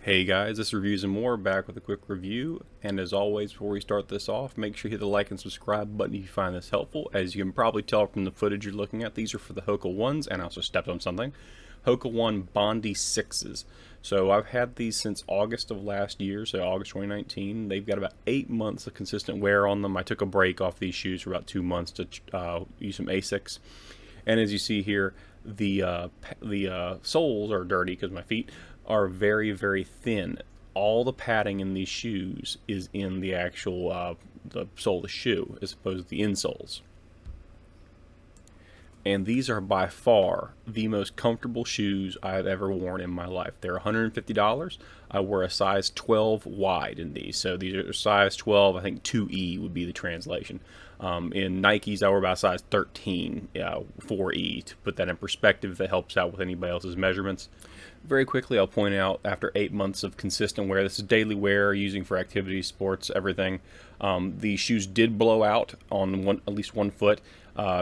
Hey guys, this is Reviews and More, back with a quick review. And as always, before we start this off, make sure you hit the like and subscribe button if you find this helpful. As you can probably tell from the footage you're looking at, these are for the Hoka 1s, and I also stepped on something. Hoka 1 Bondi 6s. So I've had these since August of last year, so August 2019. They've got about 8 months of consistent wear on them. I took a break off these shoes for about 2 months to use some Asics. And as you see here, the soles are dirty because my feet are very, very thin. All the padding in these shoes is in the actual the sole of the shoe, as opposed to the insoles. And these are by far the most comfortable shoes I've ever worn in my life. They're $150. I wear a size 12 wide in these, so these are size 12. I think 2E would be the translation. In Nikes, I wear about size 13, 4E. To put that in perspective, that helps out with anybody else's measurements. Very quickly, I'll point out, after 8 months of consistent wear, this is daily wear, using for activities, sports, everything. The shoes did blow out on at least one foot.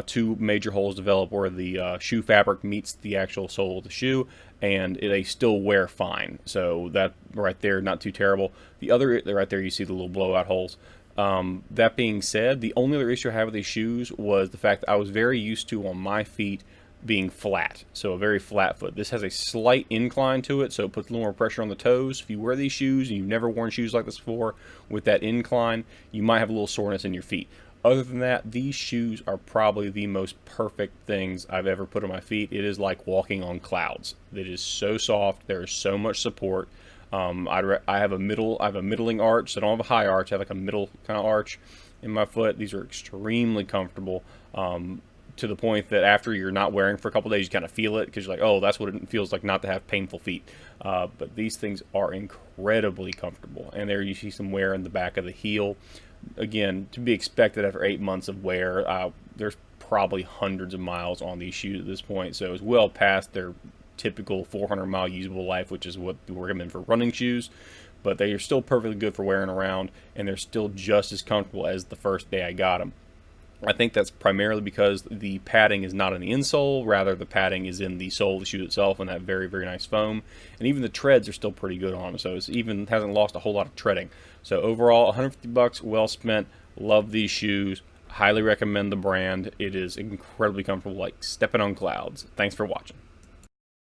Two major holes develop where the shoe fabric meets the actual sole of the shoe, and they still wear fine. So that right there, not too terrible. The other right there, you see the little blowout holes. That being said, the only other issue I have with these shoes was the fact that I was very used to, on my feet, being flat, so a very flat foot. This has a slight incline to it, so it puts a little more pressure on the toes. If you wear these shoes and you've never worn shoes like this before, with that incline, you might have a little soreness in your feet. Other than that, these shoes are probably the most perfect things I've ever put on my feet. It is like walking on clouds. It is so soft. There is so much support. I have a middling arch. So I don't have a high arch. I have like a middle kind of arch in my foot. These are extremely comfortable. To the point that after you're not wearing for a couple days, you kind of feel it, because you're like, oh, that's what it feels like not to have painful feet. But these things are incredibly comfortable. And there you see some wear in the back of the heel. Again, to be expected after 8 months of wear. There's probably hundreds of miles on these shoes at this point, so it's well past their typical 400-mile usable life, which is what we recommend for running shoes. But they are still perfectly good for wearing around, and they're still just as comfortable as the first day I got them. I think that's primarily because the padding is not in the insole, rather the padding is in the sole of the shoe itself, and that very, very nice foam. And even the treads are still pretty good on them, so it even hasn't lost a whole lot of treading. So overall, 150 bucks, well spent. Love these shoes. Highly recommend the brand. It is incredibly comfortable, like stepping on clouds. Thanks for watching.